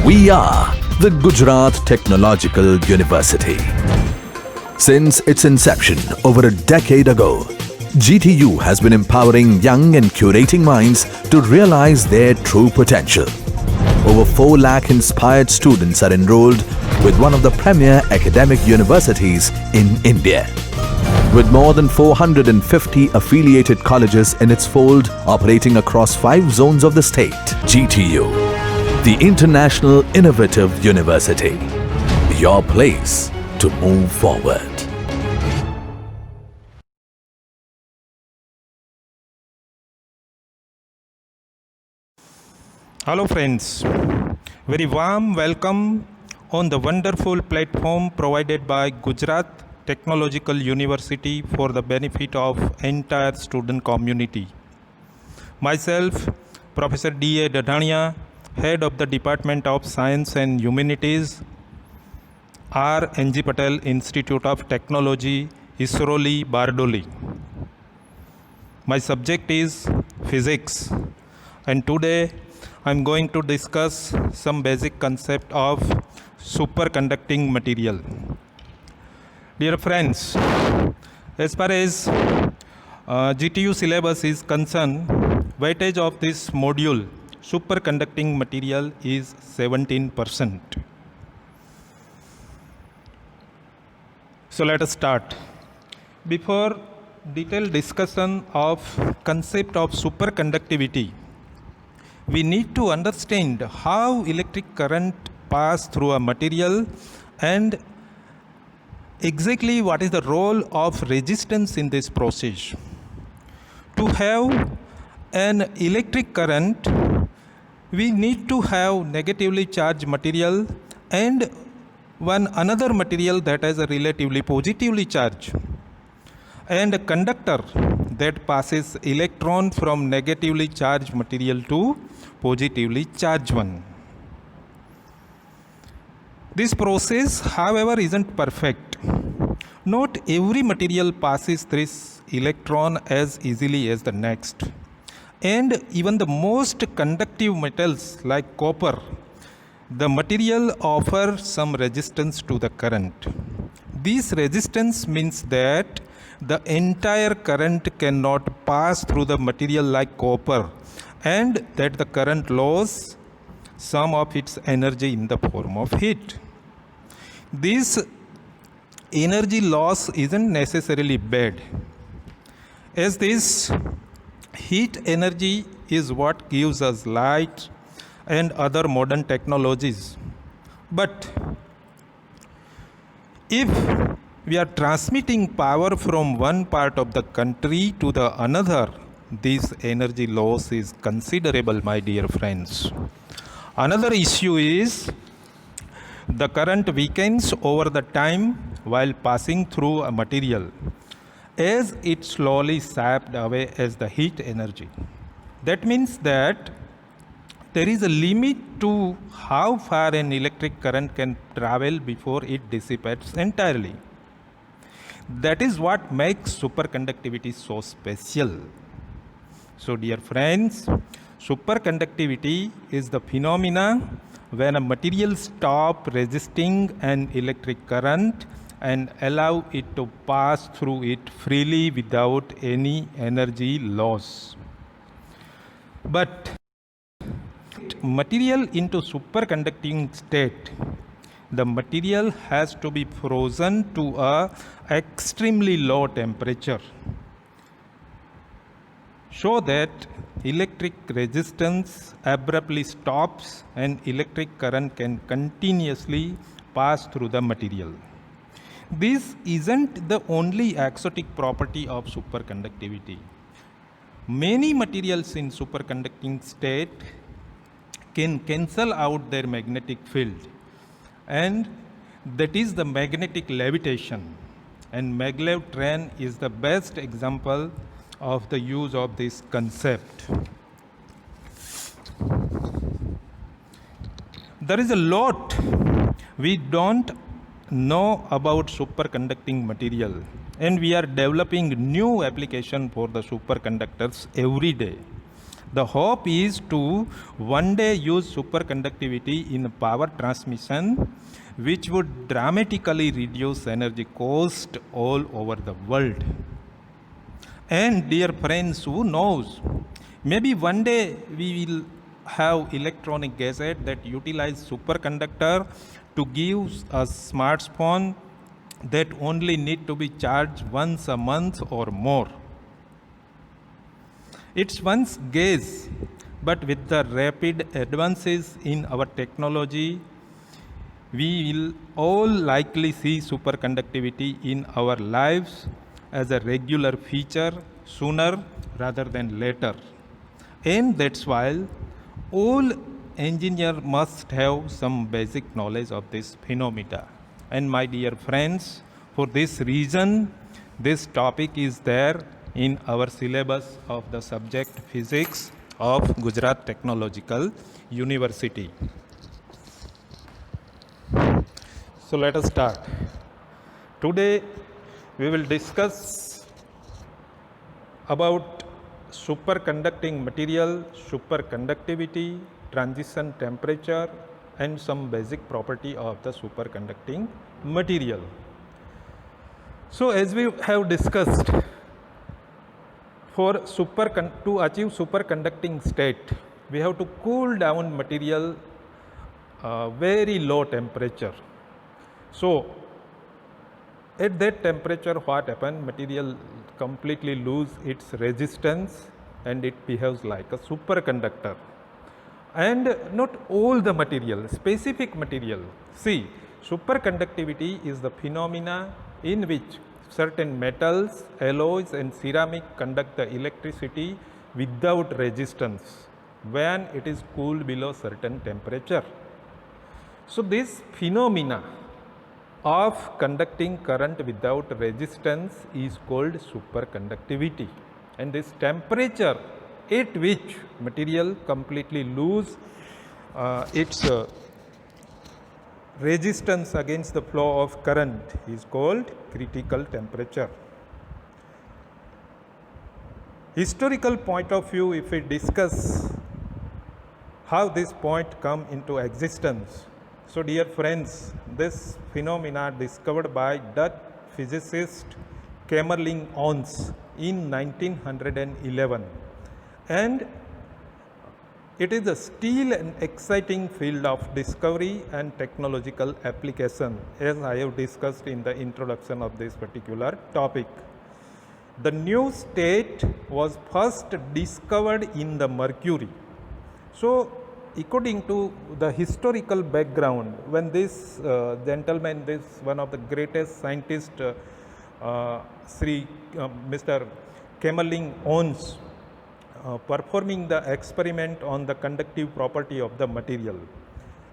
We are the Gujarat Technological University. Since its inception over a decade ago, GTU has been empowering young and curating minds to realize their true potential. Over 4 lakh inspired students are enrolled with one of the premier academic universities in India. With more than 450 affiliated colleges in its fold operating across 5 zones of the state, GTU, the International Innovative University, your place to move forward. Hello friends, very warm welcome on the wonderful platform provided by Gujarat Technological University for the benefit of entire student community. Myself, Professor D.A. Dadhania, Head of the Department of Science and Humanities, R. N.G. Patel Institute of Technology, Isroli, Bardoli. My subject is physics, and today I am going to discuss some basic concept of superconducting material. Dear friends, as far as GTU syllabus is concerned, weightage of this module superconducting material is 17%. So let us start. Before detailed discussion of concept of superconductivity, we need to understand how electric current pass through a material and exactly what is the role of resistance in this process. To have an electric current, we need to have negatively charged material and one another material that has a relatively positively charged, and a conductor that passes electron from negatively charged material to positively charged one. This process, however, isn't perfect. Not every material passes this electron as easily as the next. And even the most conductive metals like copper, the material offers some resistance to the current. This resistance means that the entire current cannot pass through the material like copper, and that the current loses some of its energy in the form of heat. This energy loss isn't necessarily bad, as this heat energy is what gives us light and other modern technologies. But if we are transmitting power from one part of the country to the another, this energy loss is considerable, my dear friends. Another issue is the current weakens over the time while passing through a material, as it slowly sapped away as the heat energy. That means that there is a limit to how far an electric current can travel before it dissipates entirely. That is what makes superconductivity so special. So dear friends, superconductivity is the phenomena when a material stops resisting an electric current and allow it to pass through it freely without any energy loss. But material into superconducting state, the material has to be frozen to a extremely low temperature, so that electric resistance abruptly stops and electric current can continuously pass through the material. This isn't the only exotic property of superconductivity. Many materials in superconducting state can cancel out their magnetic field, and that is the magnetic levitation. And maglev train is the best example of the use of this concept. There is a lot we don't know about superconducting material, and we are developing new application for the superconductors every day. The hope is to one day use superconductivity in power transmission, which would dramatically reduce energy cost all over the world. And dear friends, who knows? Maybe one day we will have electronic gadget that utilize superconductor to give us smartphone that only need to be charged once a month or more. It's once guess, but with the rapid advances in our technology, we will all likely see superconductivity in our lives as a regular feature sooner rather than later. And that's why all engineer must have some basic knowledge of this phenomena. And my dear friends, for this reason, this topic is there in our syllabus of the subject physics of Gujarat Technological University. So let us start. Today we will discuss about superconducting material, superconductivity, transition temperature, and some basic property of the superconducting material. So as we have discussed, to achieve superconducting state, we have to cool down material very low temperature. So at that temperature, what happens? Material completely lose its resistance and it behaves like a superconductor. And not all the material, specific material. See, superconductivity is the phenomena in which certain metals, alloys and ceramic conduct the electricity without resistance when it is cooled below certain temperature. So this phenomena of conducting current without resistance is called superconductivity, and this temperature at which material completely lose its resistance against the flow of current is called critical temperature. Historical point of view, if we discuss how this point come into existence. So dear friends, this phenomena discovered by Dutch physicist Kamerlingh Onnes in 1911, and it is a still an exciting field of discovery and technological application, as I have discussed in the introduction of this particular topic. The new state was first discovered in the mercury. So according to the historical background, when this gentleman, this one of the greatest scientists, Mr. Kamerlingh Onnes, performing the experiment on the conductive property of the material.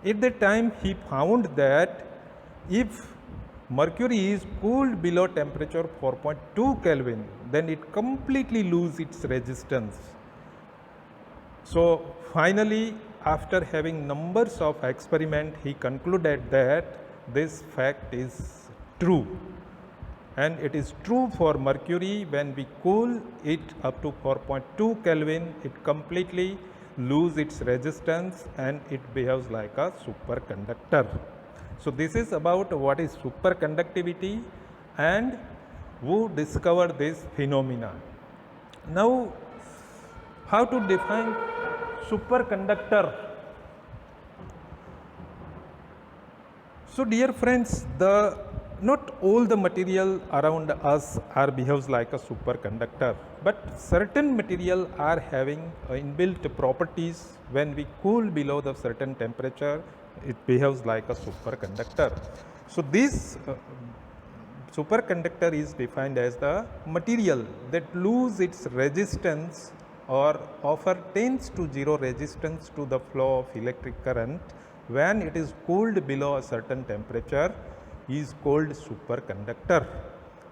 At that time he found that if mercury is cooled below temperature 4.2 Kelvin, then it completely loses its resistance. So finally, after having numbers of experiments, he concluded that this fact is true. And it is true for mercury. When we cool it up to 4.2 Kelvin, it completely loses its resistance and it behaves like a superconductor. So this is about what is superconductivity and who discovered this phenomena. Now, how to define superconductor? So dear friends, not all the material around us behaves like a superconductor, but certain material are having inbuilt properties. When we cool below the certain temperature, it behaves like a superconductor. So this superconductor is defined as the material that lose its resistance or offer tends to zero resistance to the flow of electric current when it is cooled below a certain temperature is called superconductor.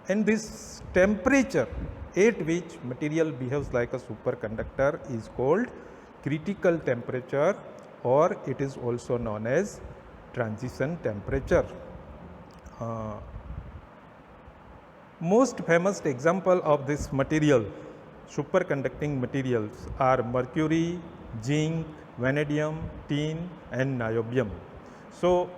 And this temperature at which material behaves like a superconductor is called critical temperature, or it is also known as transition temperature. Most famous example of this material, superconducting materials are mercury, zinc, vanadium, tin and niobium. So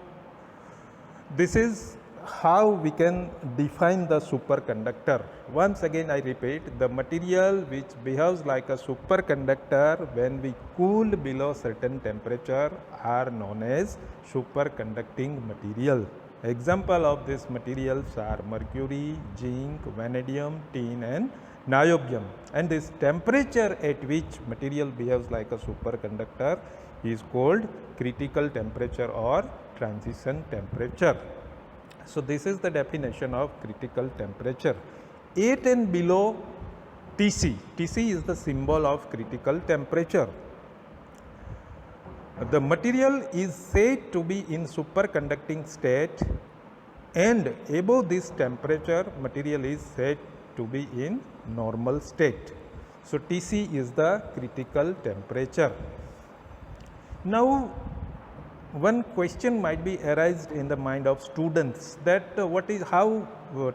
this is how we can define the superconductor. Once again I repeat, the material which behaves like a superconductor when we cool below certain temperature are known as superconducting material. Example of these materials are mercury, zinc, vanadium, tin and niobium. And this temperature at which material behaves like a superconductor is called critical temperature or transition temperature. So this is the definition of critical temperature. 8 and below Tc. Tc is the symbol of critical temperature. The material is said to be in superconducting state, and above this temperature material is said to be in normal state. So Tc is the critical temperature. Now one question might be arised in the mind of students that how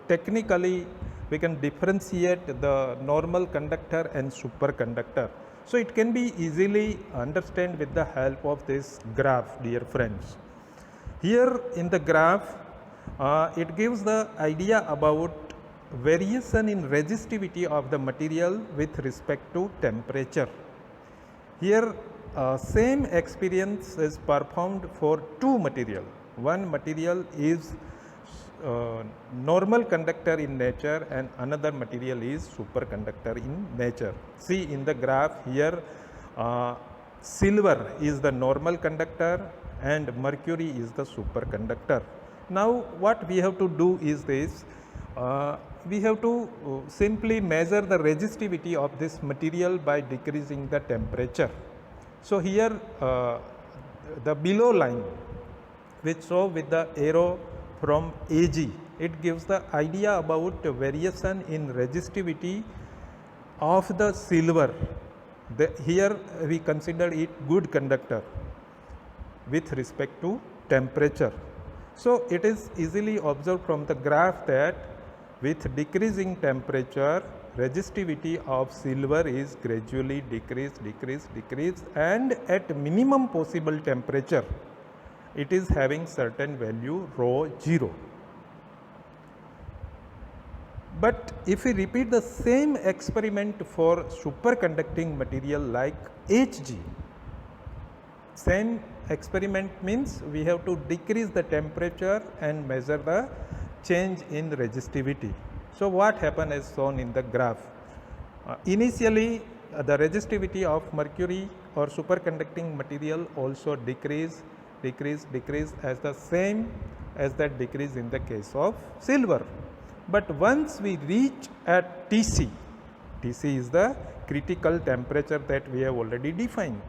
technically we can differentiate the normal conductor and superconductor. So it can be easily understood with the help of this graph, dear friends. Here in the graph it gives the idea about variation in resistivity of the material with respect to temperature. Here same experience is performed for two material. One material is normal conductor in nature and another material is superconductor in nature. See in the graph here, silver is the normal conductor and mercury is the superconductor. Now what we have to do is this, we have to simply measure the resistivity of this material by decreasing the temperature. So here the below line which show with the arrow from Ag, it gives the idea about the variation in resistivity of the silver. Here we consider it good conductor with respect to temperature. So it is easily observed from the graph that with decreasing temperature resistivity of silver is gradually decreased and at minimum possible temperature it is having certain value rho 0. But if we repeat the same experiment for superconducting material like Hg, same experiment means we have to decrease the temperature and measure the change in resistivity. So what happened is shown in the graph. Initially the resistivity of mercury or superconducting material also decrease as the same as that decrease in the case of silver. But once we reach at Tc, Tc is the critical temperature that we have already defined,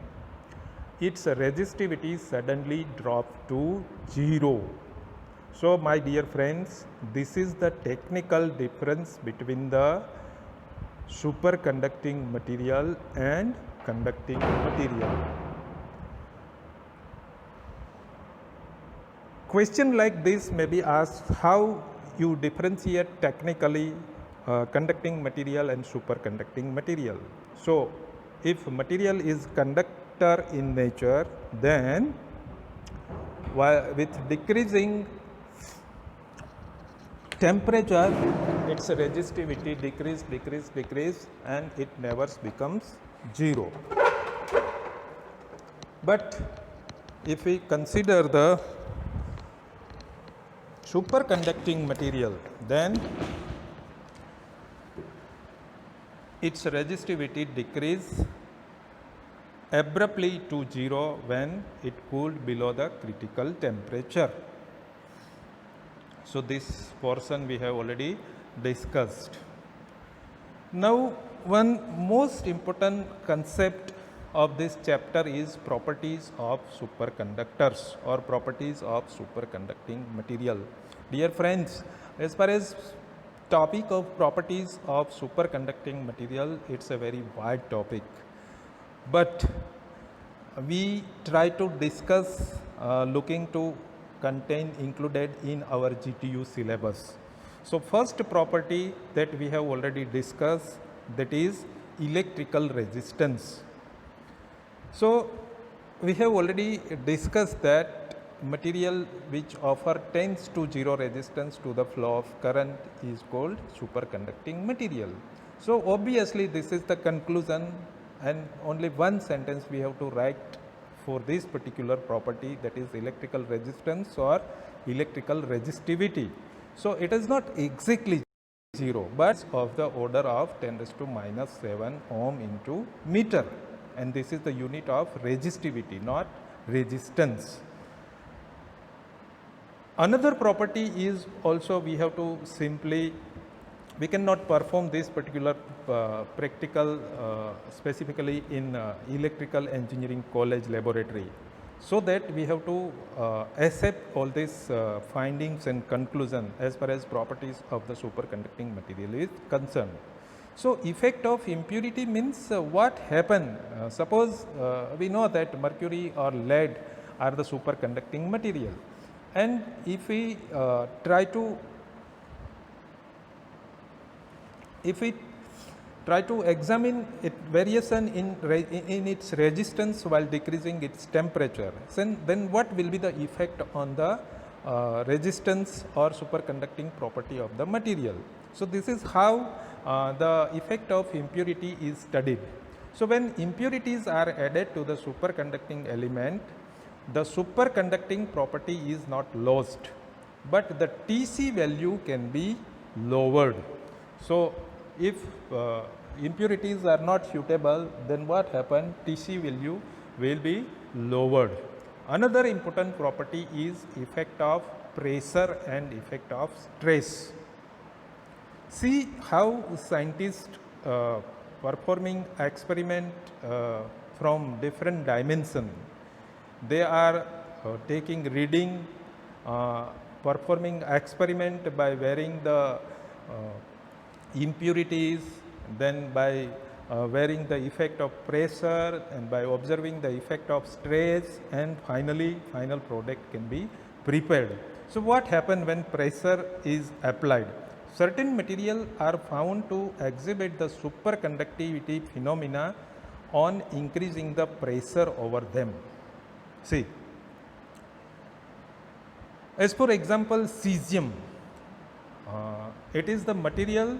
its resistivity suddenly dropped to 0. So my dear friends, this is the technical difference between the superconducting material and conducting material. Question like this may be asked, how you differentiate technically conducting material and superconducting material. So if material is conductor in nature, then with decreasing temperature its resistivity decrease and it never becomes 0. But if we consider the superconducting material, then its resistivity decrease abruptly to 0 when it cooled below the critical temperature. So this portion we have already discussed. Now one most important concept of this chapter is properties of superconductors or properties of superconducting material. Dear friends, as far as topic of properties of superconducting material, it's a very wide topic, but we try to discuss looking to content included in our GTU syllabus. So first property that we have already discussed, that is electrical resistance. So we have already discussed that material which offer tends to zero resistance to the flow of current is called superconducting material. So obviously this is the conclusion, and only one sentence we have to write for this particular property, that is electrical resistance or electrical resistivity. So it is not exactly 0, but of the order of 10 raised to minus 7 ohm into meter, and this is the unit of resistivity, not resistance. Another property is also we have to simply, we cannot perform this particular practical specifically in electrical engineering college laboratory. So that we have to accept all these findings and conclusion as far as properties of the superconducting material is concerned. So effect of impurity means what happen, suppose we know that mercury or lead are the superconducting material, and if we try to examine its variation in its resistance while decreasing its temperature, then what will be the effect on the resistance or superconducting property of the material. So this is how the effect of impurity is studied. So when impurities are added to the superconducting element, the superconducting property is not lost, but the Tc value can be lowered. So if impurities are not suitable, then what happen? Tc value will be lowered. Another important property is effect of pressure and effect of stress. See how scientists performing experiment from different dimension. They are taking reading, performing experiment by varying the impurities, then by varying the effect of pressure, and by observing the effect of stress, and finally final product can be prepared. So what happens when pressure is applied? Certain material are found to exhibit the superconductivity phenomena on increasing the pressure over them. See, as for example, cesium, it is the material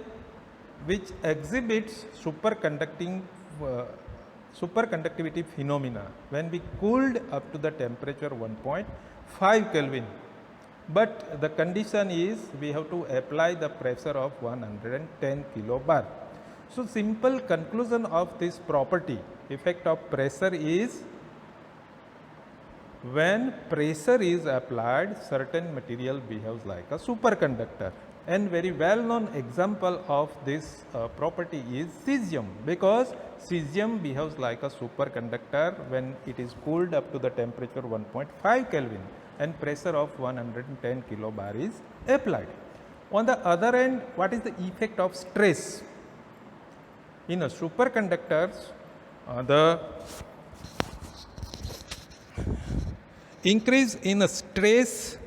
which exhibits superconductivity phenomena when we cooled up to the temperature 1.5 Kelvin. But the condition is we have to apply the pressure of 110 kilobar. So simple conclusion of this property, effect of pressure, is when pressure is applied, certain material behaves like a superconductor. And very well known example of this property is cesium, because cesium behaves like a superconductor when it is cooled up to the temperature 1.5 Kelvin and pressure of 110 kilobar is applied. On the other end, what is the effect of stress? In a superconductors, the increase in a stress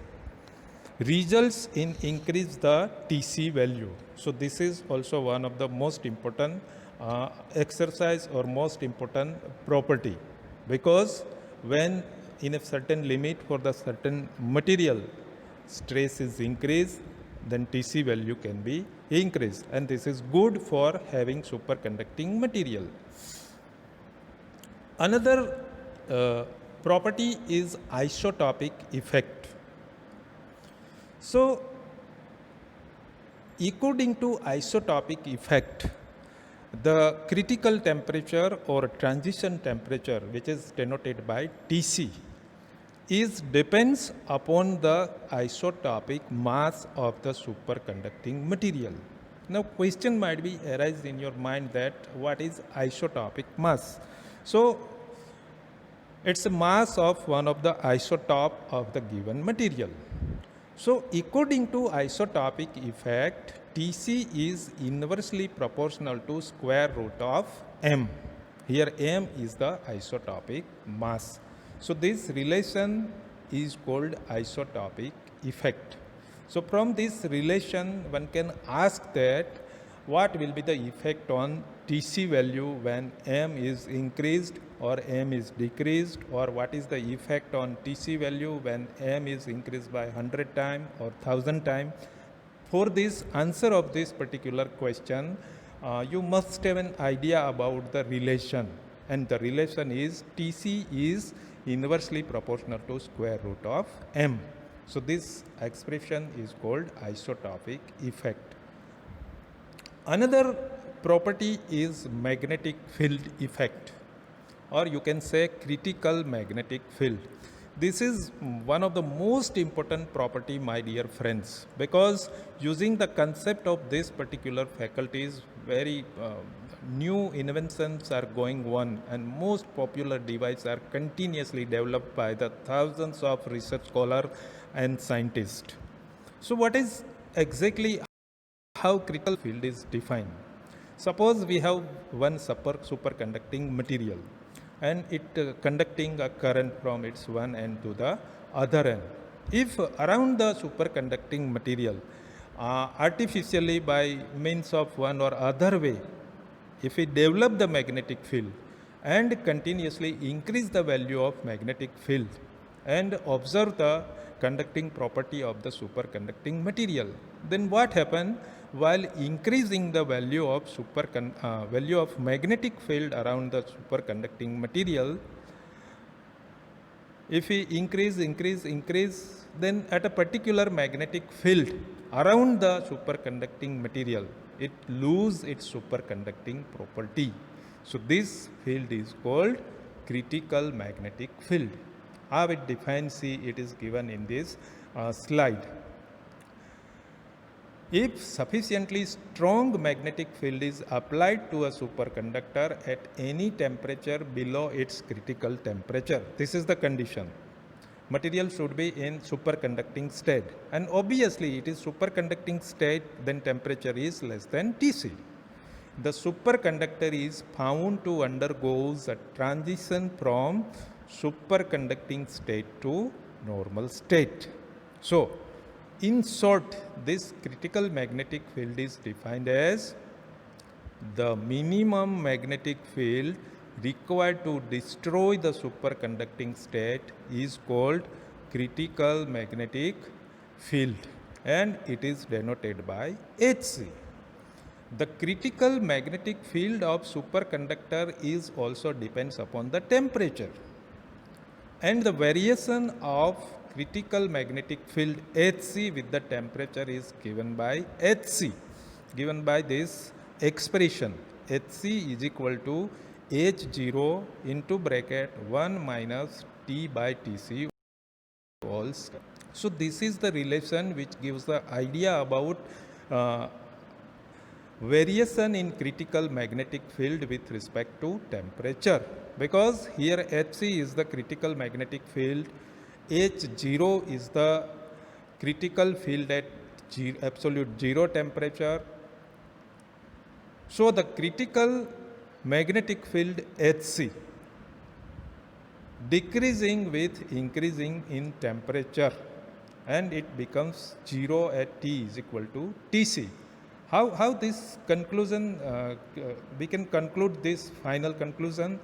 results in increase the Tc value. So this is also one of the most important exercise or most important property, because when in a certain limit for the certain material stress is increased, then Tc value can be increased, and this is good for having superconducting material. Another property is isotopic effect. So according to isotopic effect, the critical temperature or transition temperature, which is denoted by Tc, depends upon the isotopic mass of the superconducting material. Now question might be arise in your mind that what is isotopic mass? So it's a mass of one of the isotope of the given material. So according to isotopic effect, Tc is inversely proportional to square root of m. Here m is the isotopic mass. So this relation is called isotopic effect. So from this relation one can ask that what will be the effect on TC value when M is increased or M is decreased, or what is the effect on TC value when M is increased by 100 times or 1000 times. For this answer of this particular question, you must have an idea about the relation, and the relation is TC is inversely proportional to square root of M. So this expression is called isotopic effect. Another property is magnetic field effect, or you can say critical magnetic field. This is one of the most important property, my dear friends, because using the concept of this particular faculties, very new inventions are going on, and most popular devices are continuously developed by the thousands of research scholars and scientists. So what is exactly how critical field is defined? Suppose we have one superconducting material, and it conducting a current from its one end to the other end. If around the superconducting material, artificially by means of one or other way, if we develop the magnetic field and continuously increase the value of magnetic field and observe the conducting property of the superconducting material, then what happens? While increasing the value of value of magnetic field around the superconducting material, if we increase, then at a particular magnetic field around the superconducting material, it loses its superconducting property. So this field is called critical magnetic field. How it defines, see, it is given in this slide. If sufficiently strong magnetic field is applied to a superconductor at any temperature below its critical temperature, this is the condition. Material should be in superconducting state, and obviously it is superconducting state, then temperature is less than Tc. The superconductor is found to undergo a transition from superconducting state to normal state. So, in short, this critical magnetic field is defined as the minimum magnetic field required to destroy the superconducting state is called critical magnetic field, and it is denoted by Hc. The critical magnetic field of superconductor is also depends upon the temperature, and the variation of critical magnetic field Hc with the temperature is given by Hc, given by this expression. Hc is equal to H0 into bracket 1 minus T by Tc all square. So this is the relation which gives the idea about variation in critical magnetic field with respect to temperature, because here Hc is the critical magnetic field, H0 is the critical field at absolute zero temperature. So the critical magnetic field Hc decreasing with increasing in temperature, and it becomes 0 at T is equal to Tc. How this conclusion, we can conclude this final conclusion,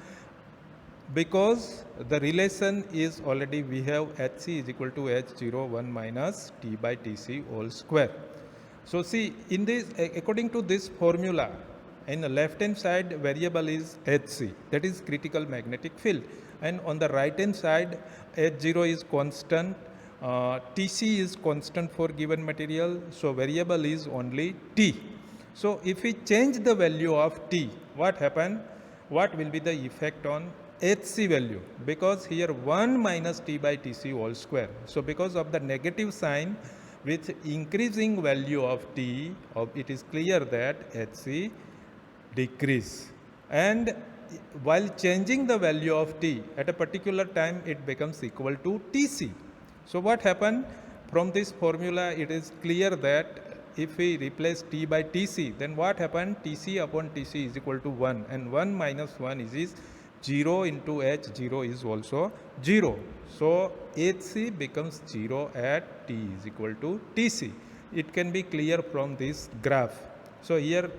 because the relation is already, we have Hc is equal to H0 1 minus T by Tc all square. So see, in this, according to this formula, in the left hand side variable is Hc, that is critical magnetic field, and on the right hand side H0 is constant, Tc is constant for given material, so variable is only T. So if we change the value of T, what happen? What will be the effect on Hc value? Because here 1 minus T by Tc all square. So because of the negative sign, with increasing value of T, it is clear that Hc decrease, and while changing the value of T at a particular time, it becomes equal to Tc. So what happened? From this formula, it is clear that if we replace T by Tc, then what happened? Tc upon Tc is equal to 1, and 1 minus 1 is 0 into H0 is also 0. So Hc becomes 0 at T is equal to Tc. It can be clear from this graph. So here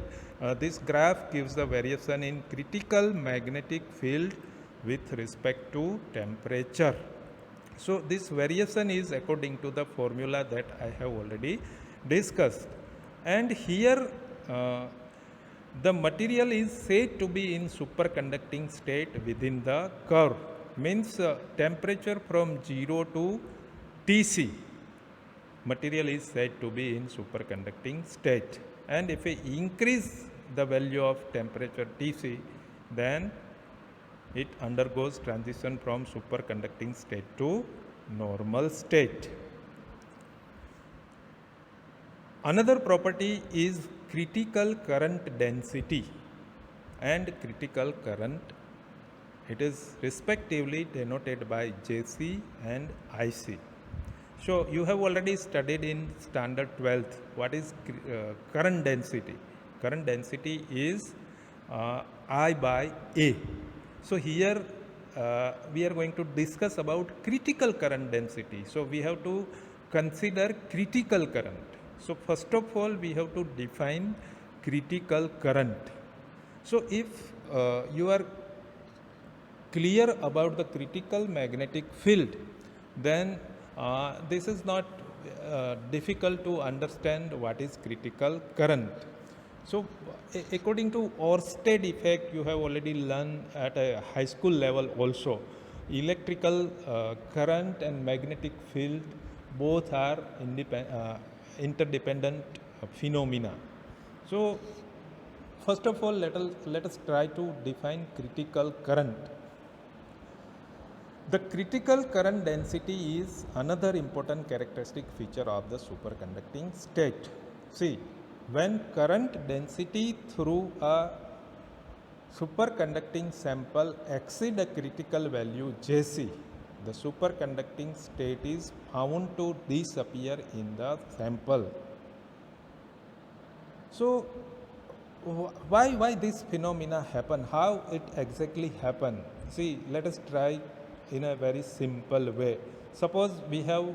This graph gives the variation in critical magnetic field with respect to temperature. So this variation is according to the formula that I have already discussed. And here the material is said to be in superconducting state within the curve. Means temperature from 0 to Tc, material is said to be in superconducting state. And if we increase the value of temperature Tc, then it undergoes transition from superconducting state to normal state. Another property is critical current density and critical current. It is respectively denoted by Jc and Ic. So you have already studied in standard 12th what is current density. Current density is I by A. So here we are going to discuss about critical current density. So we have to consider critical current. So first of all we have to define critical current. So if you are clear about the critical magnetic field, then this is not difficult to understand what is critical current. So according to Oersted effect, you have already learned at a high school level also. Electrical current and magnetic field both are interdependent phenomena. So first of all, let us try to define critical current. The critical current density is another important characteristic feature of the superconducting state. See, when current density through a superconducting sample exceed a critical value Jc, the superconducting state is found to disappear in the sample. So why this phenomena happen? How it exactly happen? See, let us try in a very simple way. Suppose we have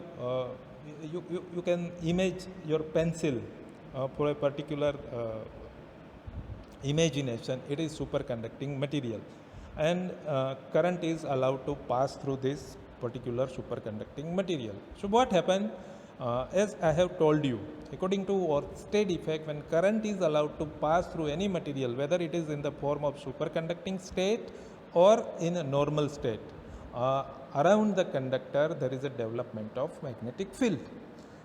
you can image your pencil for a particular imagination. It is superconducting material, and current is allowed to pass through this particular superconducting material. So what happened? As I have told you, according to Oersted effect, when current is allowed to pass through any material, whether it is in the form of superconducting state or in a normal state, around the conductor there is a development of magnetic field.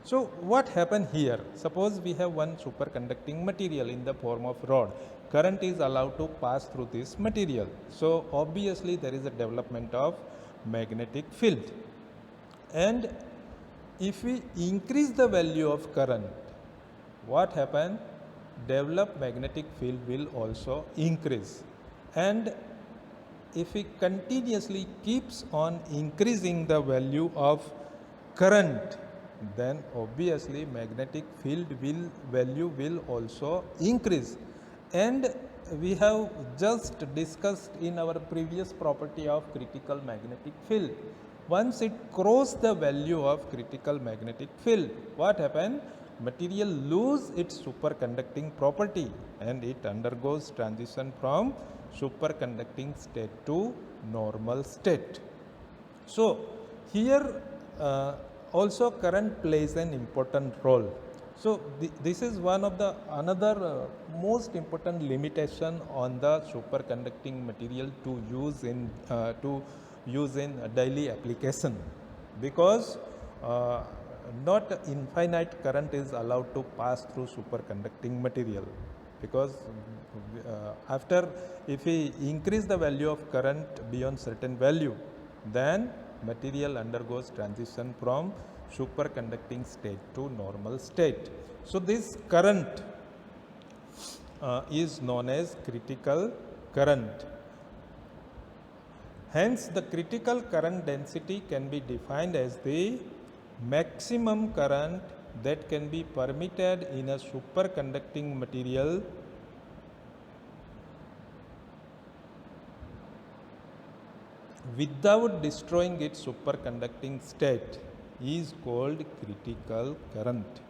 So what happened here? Suppose we have one superconducting material in the form of rod. Current is allowed to pass through this material. So obviously there is a development of magnetic field. And if we increase the value of current, what happens? Developed magnetic field will also increase. And if we continuously keeps on increasing the value of current, then obviously magnetic field value will also increase. And we have just discussed in our previous property of critical magnetic field. Once it crosses the value of critical magnetic field, what happens? Material lose its superconducting property and it undergoes transition from superconducting state to normal state. So here also current plays an important role. So this is one of the another most important limitation on the superconducting material to use in daily application, because not infinite current is allowed to pass through superconducting material, because after if we increase the value of current beyond certain value, then material undergoes transition from superconducting state to normal state. So this current is known as critical current. Hence the critical current density can be defined as the maximum current that can be permitted in a superconducting material without destroying its superconducting state is called critical current.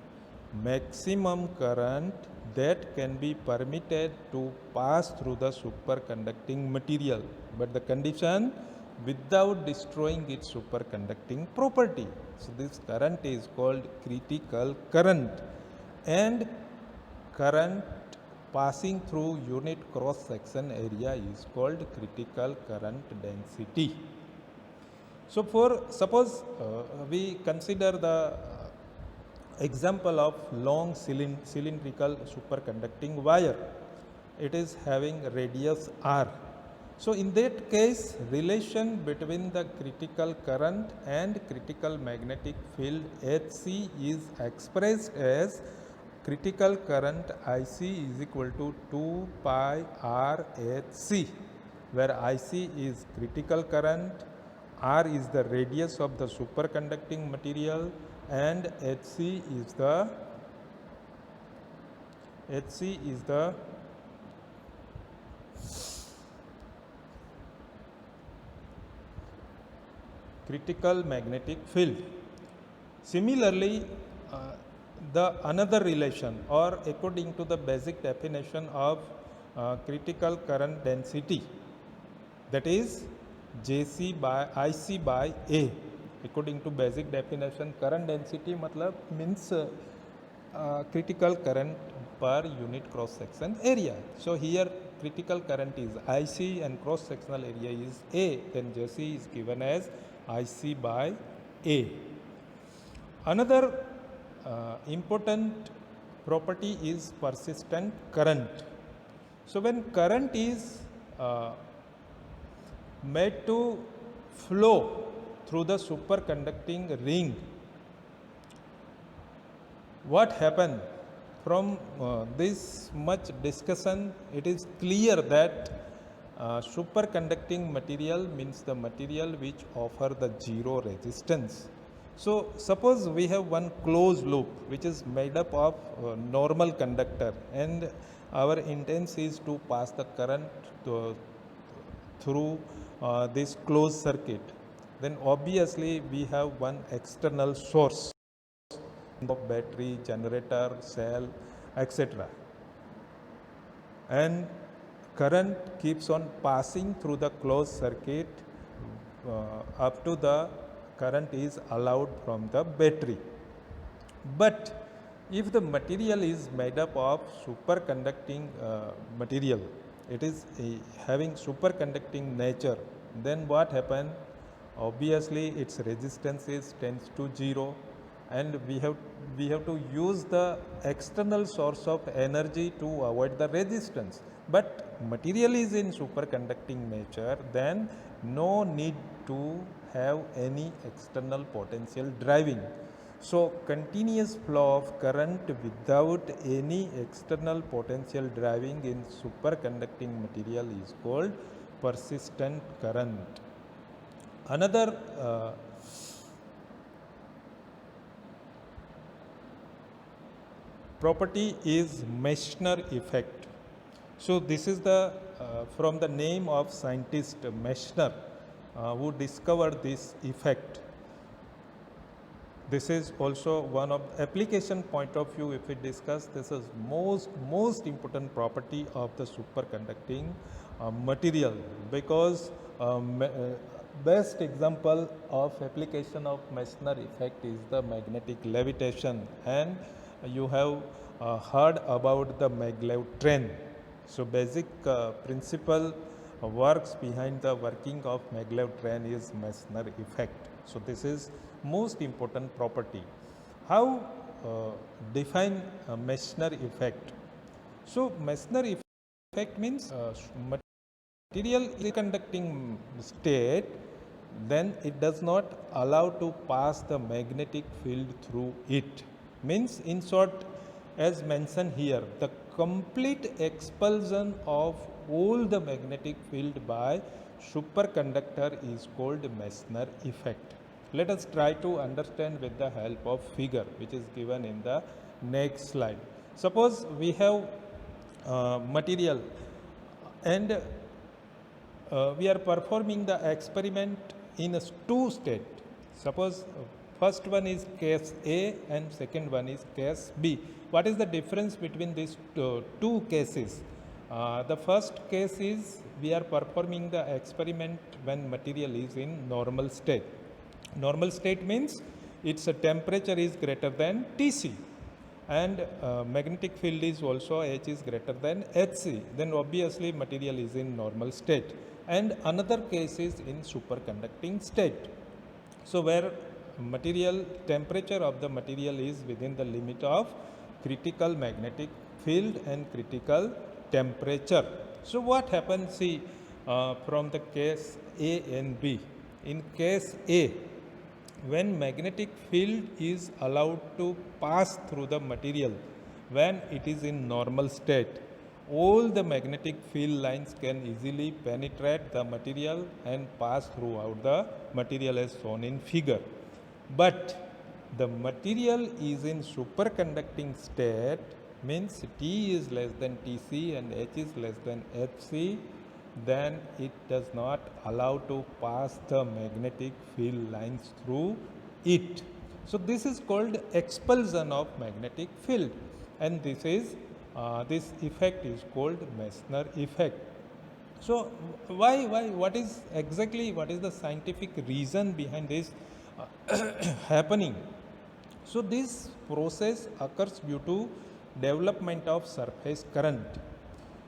maximum current that can be permitted to pass through the superconducting material, but the condition without destroying its superconducting property. So this current is called critical current, and current passing through unit cross section area is called critical current density. So for suppose we consider the example of long cylindrical superconducting wire. It is having radius r. So in that case, relation between the critical current and critical magnetic field Hc is expressed as critical current Ic is equal to 2 pi r Hc, where Ic is critical current, r is the radius of the superconducting material, and Hc is the critical magnetic field. Similarly, the another relation, or according to the basic definition of critical current density, that is Jc by Ic by A. According to basic definition, current density matlab means critical current per unit cross section area. So here critical current is Ic and cross sectional area is A, then Jc is given as Ic by A. Another important property is persistent current. So when current is made to flow through the superconducting ring, what happened? From this much discussion, it is clear that superconducting material means the material which offer the zero resistance. So suppose we have one closed loop which is made up of normal conductor, and our intent is to pass the current through this closed circuit. Then obviously we have one external source of battery, generator, cell, etc. And current keeps on passing through the closed circuit up to the current is allowed from the battery. But if the material is made up of superconducting material, it is having superconducting nature, then what happens? Obviously its resistance is tends to 0, and we have to use the external source of energy to avoid the resistance. But material is in superconducting nature, then no need to have any external potential driving. So continuous flow of current without any external potential driving in superconducting material is called persistent current. Another property is Meissner effect. So this is the from the name of scientist Meissner who discovered this effect. This is also one of application point of view. If we discuss, this is most important property of the superconducting material, because best example of application of Meissner effect is the magnetic levitation, and you have heard about the maglev train. So basic principle works behind the working of maglev train is Meissner effect. So this is most important property. How define Meissner effect? So Meissner effect means material is conducting state, then it does not allow to pass the magnetic field through it. Means in short, as mentioned here, the complete expulsion of all the magnetic field by superconductor is called Meissner effect. Let us try to understand with the help of figure which is given in the next slide. Suppose we have material, and we are performing the experiment in a two state. Suppose First one is case A and second one is case B. What is the difference between these two cases? The first case is we are performing the experiment when material is in normal state. Normal state means its temperature is greater than Tc and magnetic field is also H is greater than Hc. Then obviously material is in normal state. And another case is in superconducting state. So where material temperature of the material is within the limit of critical magnetic field and critical temperature. So what happens, see, from the case A and B. In case A, when magnetic field is allowed to pass through the material when it is in normal state, all the magnetic field lines can easily penetrate the material and pass throughout the material as shown in figure. But the material is in superconducting state, means T is less than Tc and H is less than Hc, then it does not allow to pass the magnetic field lines through it. So this is called expulsion of magnetic field, and this effect is called Meissner effect. So what is the scientific reason behind this happening? So this process occurs due to development of surface current,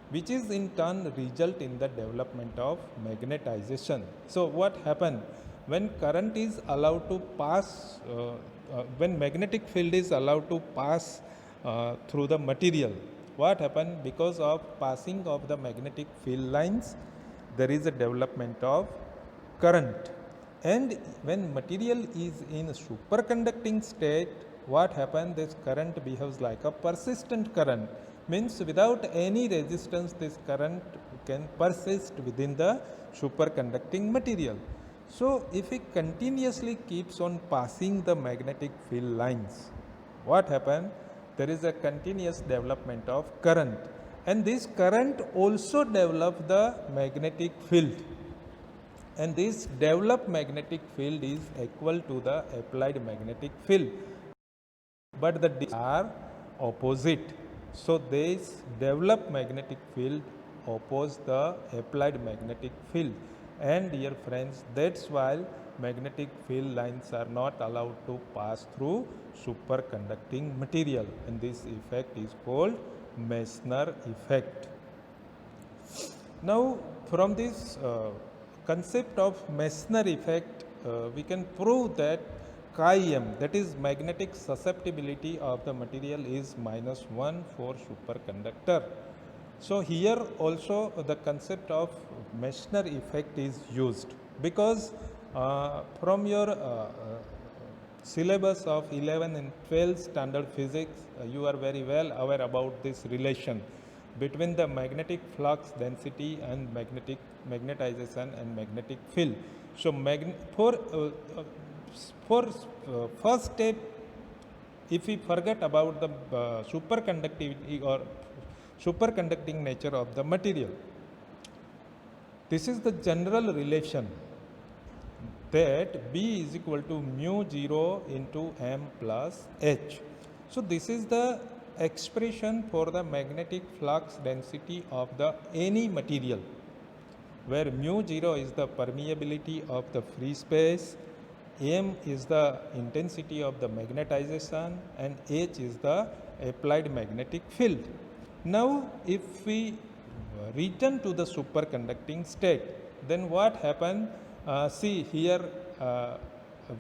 which is in turn result in the development of magnetization. So what happens when current is allowed to pass, when magnetic field is allowed to pass through the material? What happens? Because of passing of the magnetic field lines, there is a development of current. And when material is in superconducting state, what happens? This current behaves like a persistent current. Means without any resistance, this current can persist within the superconducting material. So if it continuously keeps on passing the magnetic field lines, what happens? There is a continuous development of current, and this current also develops the magnetic field, and this developed magnetic field is equal to the applied magnetic field, but the are opposite. So this developed magnetic field oppose the applied magnetic field, and dear friends, that's why magnetic field lines are not allowed to pass through superconducting material, and this effect is called Meissner effect. Now from this concept of Meissner effect, we can prove that chi m, that is magnetic susceptibility of the material, is -1 for superconductor. So here also the concept of Meissner effect is used, because from your syllabus of 11 and 12 standard physics, you are very well aware about this relation between the magnetic flux density and magnetization and magnetic field. So for first step, if we forget about the superconductivity or superconducting nature of the material, this is the general relation that B is equal to mu 0 into M plus H. So this is the expression for the magnetic flux density of the any material, where mu 0 is the permeability of the free space, M is the intensity of the magnetization, and H is the applied magnetic field. Now if we return to the superconducting state, then what happens? See here,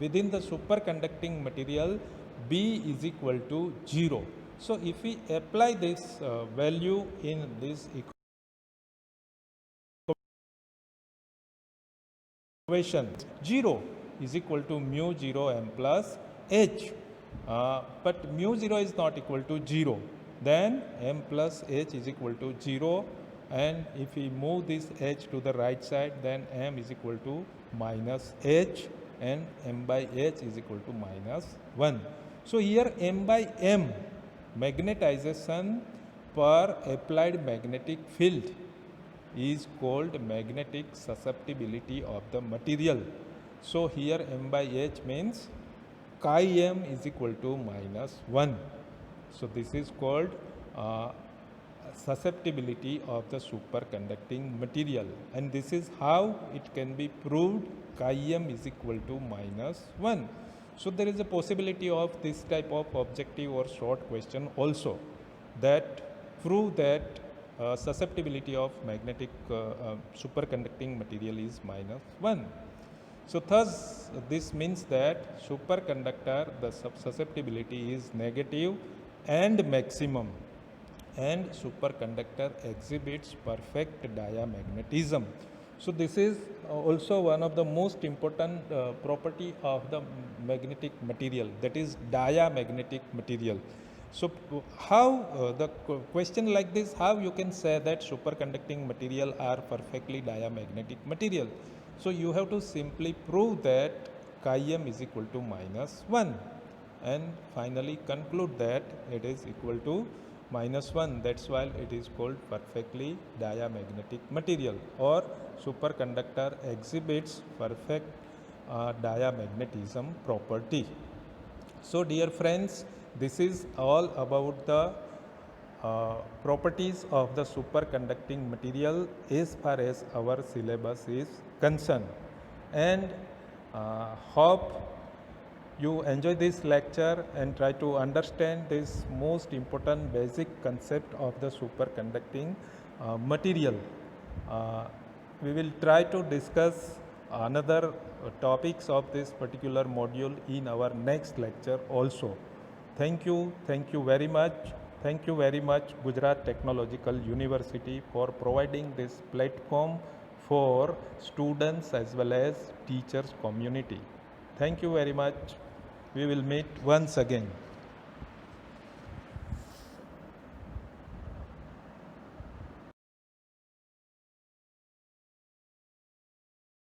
within the superconducting material, B is equal to 0. So if we apply this value in this equation, 0 is equal to mu 0 M plus H, but mu 0 is not equal to 0, then M plus H is equal to 0, and if we move this H to the right side, then M is equal to minus H, and M by H is equal to -1. So here M by M, magnetization per applied magnetic field, is called magnetic susceptibility of the material. So here M by H means chi m is equal to minus 1. So this is called susceptibility of the superconducting material, and this is how it can be proved chi m is equal to minus 1. So there is a possibility of this type of objective or short question also that prove that susceptibility of magnetic superconducting material is minus 1. So thus this means that superconductor, the susceptibility is negative and maximum, and superconductor exhibits perfect diamagnetism. So this is also one of the most important property of the magnetic material, that is diamagnetic material. So how the question like this, how you can say that superconducting material are perfectly diamagnetic material? So you have to simply prove that chi m is equal to minus 1 and finally conclude that it is equal to minus 1. That's why it is called perfectly diamagnetic material, or superconductor exhibits perfect diamagnetism property. So dear friends, this is all about the properties of the superconducting material as far as our syllabus is concerned, and hope you enjoy this lecture and try to understand this most important basic concept of the superconducting material. We will try to discuss another topics of this particular module in our next lecture also. Thank you very much. Thank you very much, Gujarat Technological University, for providing this platform for students as well as teachers community. Thank you very much. We will meet once again.